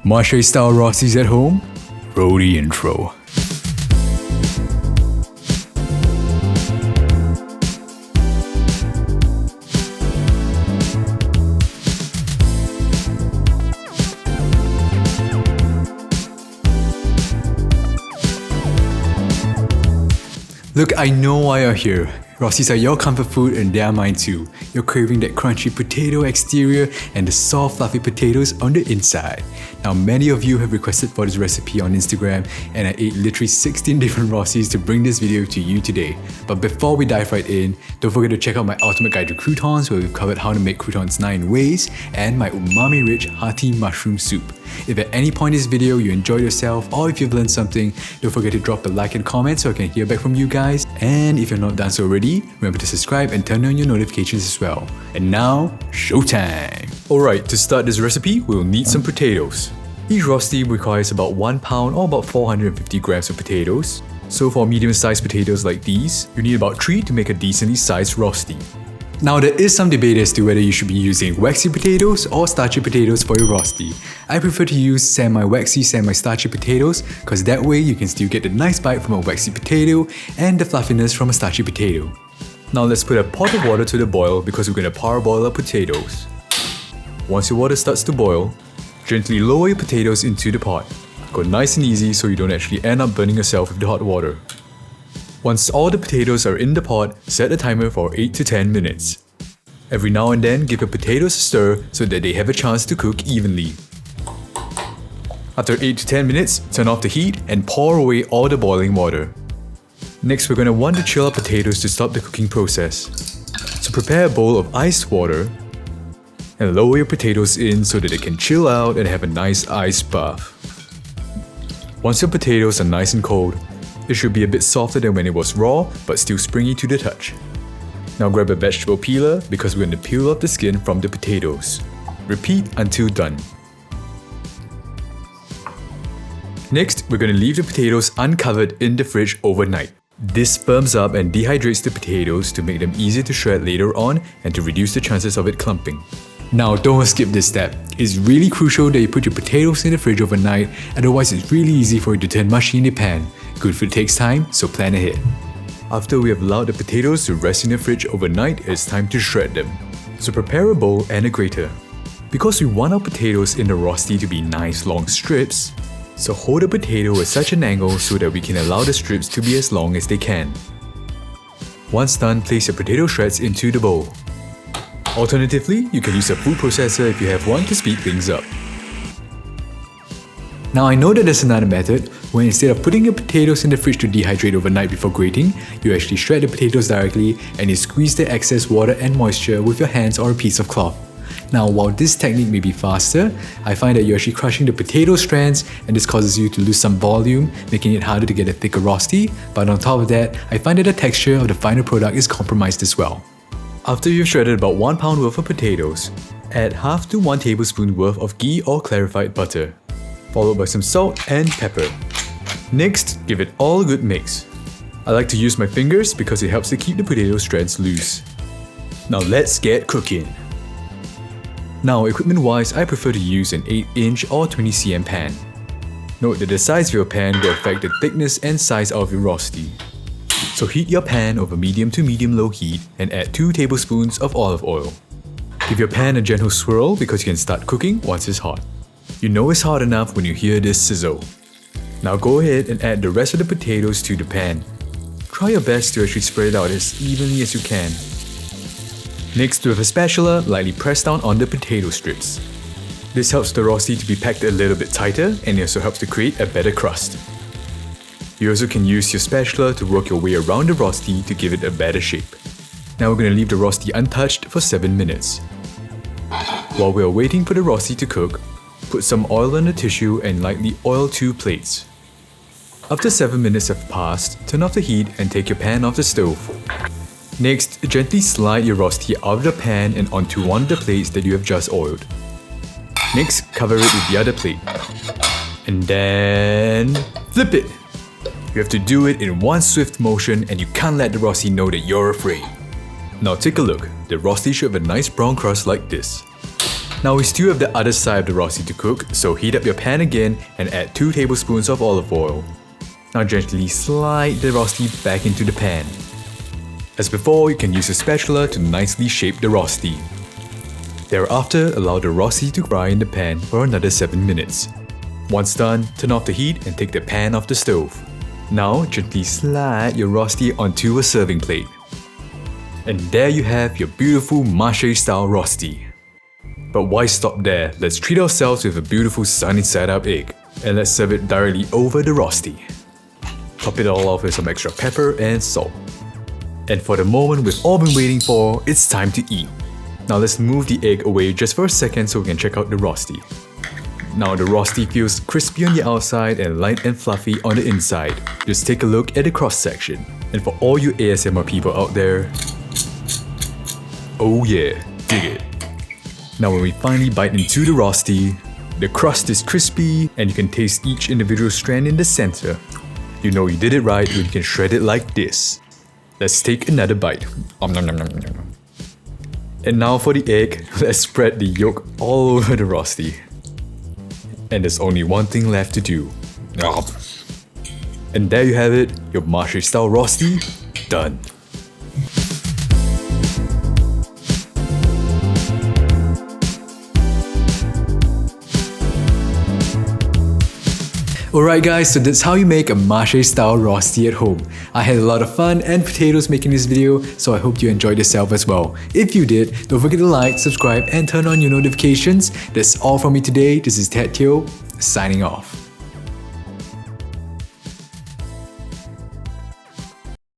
Marche style Rostis at home? Roll the intro. Look, I know why you're here. Rostis are your comfort food and they are mine too. You're craving that crunchy potato exterior and the soft fluffy potatoes on the inside. Now many of you have requested for this recipe on Instagram and I ate literally 16 different Rostis to bring this video to you today. But before we dive right in, don't forget to check out my ultimate guide to croutons where we've covered how to make croutons 9 ways and my umami-rich hearty mushroom soup. If at any point in this video you enjoyed yourself or if you've learned something, don't forget to drop a like and comment so I can hear back from you guys. And if you're not done so already, remember to subscribe and turn on your notifications as well. And now, showtime! Alright, to start this recipe, we'll need some potatoes. Each Rosti requires about 1 pound or about 450 grams of potatoes. So for medium-sized potatoes like these, you need about 3 to make a decently sized Rosti. Now there is some debate as to whether you should be using waxy potatoes or starchy potatoes for your Rosti. I prefer to use semi-waxy, semi-starchy potatoes because that way you can still get the nice bite from a waxy potato and the fluffiness from a starchy potato. Now let's put a pot of water to the boil because we're going to parboil our potatoes. Once your water starts to boil, gently lower your potatoes into the pot. Go nice and easy so you don't actually end up burning yourself with the hot water. Once all the potatoes are in the pot, set a timer for 8 to 10 minutes. Every now and then, give your potatoes a stir so that they have a chance to cook evenly. After 8 to 10 minutes, turn off the heat and pour away all the boiling water. Next, we're going to want to chill our potatoes to stop the cooking process. So prepare a bowl of iced water and lower your potatoes in so that they can chill out and have a nice ice bath. Once your potatoes are nice and cold, it should be a bit softer than when it was raw, but still springy to the touch. Now grab a vegetable peeler because we're going to peel off the skin from the potatoes. Repeat until done. Next, we're going to leave the potatoes uncovered in the fridge overnight. This firms up and dehydrates the potatoes to make them easier to shred later on and to reduce the chances of it clumping. Now don't skip this step. It's really crucial that you put your potatoes in the fridge overnight, otherwise it's really easy for it to turn mushy in the pan. Good food takes time, so plan ahead. After we have allowed the potatoes to rest in the fridge overnight, it's time to shred them. So prepare a bowl and a grater. Because we want our potatoes in the Rosti to be nice long strips, so hold the potato at such an angle so that we can allow the strips to be as long as they can. Once done, place your potato shreds into the bowl. Alternatively, you can use a food processor if you have one to speed things up. Now I know that there's another method where instead of putting your potatoes in the fridge to dehydrate overnight before grating, you actually shred the potatoes directly and you squeeze the excess water and moisture with your hands or a piece of cloth. Now while this technique may be faster, I find that you're actually crushing the potato strands and this causes you to lose some volume, making it harder to get a thicker Rosti, but on top of that, I find that the texture of the final product is compromised as well. After you've shredded about 1 pound worth of potatoes, add half to 1 tablespoon worth of ghee or clarified butter, followed by some salt and pepper. Next, give it all a good mix. I like to use my fingers because it helps to keep the potato strands loose. Now let's get cooking. Now equipment wise, I prefer to use an 8-inch or 20cm pan. Note that the size of your pan will affect the thickness and size of your Rosti. So heat your pan over medium to medium-low heat and add 2 tablespoons of olive oil. Give your pan a gentle swirl because you can start cooking once it's hot. You know it's hot enough when you hear this sizzle. Now go ahead and add the rest of the potatoes to the pan. Try your best to actually spread it out as evenly as you can. Next, with a spatula, lightly press down on the potato strips. This helps the Rosti to be packed a little bit tighter and it also helps to create a better crust. You also can use your spatula to work your way around the Rosti to give it a better shape. Now we're going to leave the Rosti untouched for 7 minutes. While we are waiting for the Rosti to cook, put some oil on the tissue and lightly oil 2 plates. After 7 minutes have passed, turn off the heat and take your pan off the stove. Next, gently slide your Rosti out of the pan and onto one of the plates that you have just oiled. Next, cover it with the other plate. And then flip it! You have to do it in one swift motion and you can't let the Rosti know that you're afraid. Now take a look, the Rosti should have a nice brown crust like this. Now we still have the other side of the Rosti to cook, so heat up your pan again and add 2 tablespoons of olive oil. Now gently slide the Rosti back into the pan. As before, you can use a spatula to nicely shape the Rosti. Thereafter, allow the Rosti to fry in the pan for another 7 minutes. Once done, turn off the heat and take the pan off the stove. Now, gently slide your Rosti onto a serving plate. And there you have your beautiful Marche style Rosti. But why stop there? Let's treat ourselves with a beautiful sunny side up egg. And let's serve it directly over the Rosti. Top it all off with some extra pepper and salt. And for the moment we've all been waiting for, it's time to eat. Now let's move the egg away just for a second so we can check out the Rosti. Now the Rosti feels crispy on the outside and light and fluffy on the inside. Just take a look at the cross section. And for all you ASMR people out there, oh yeah, dig it. Now when we finally bite into the Rosti, the crust is crispy and you can taste each individual strand in the center. You know you did it right when you can shred it like this. Let's take another bite. And now for the egg, let's spread the yolk all over the Rosti. And there's only one thing left to do. And there you have it, your Marche style Rosti, done. Alright guys, so that's how you make a Marche style Rosti at home. I had a lot of fun and potatoes making this video, so I hope you enjoyed yourself as well. If you did, don't forget to like, subscribe and turn on your notifications. That's all from me today. This is Ted Teo, signing off.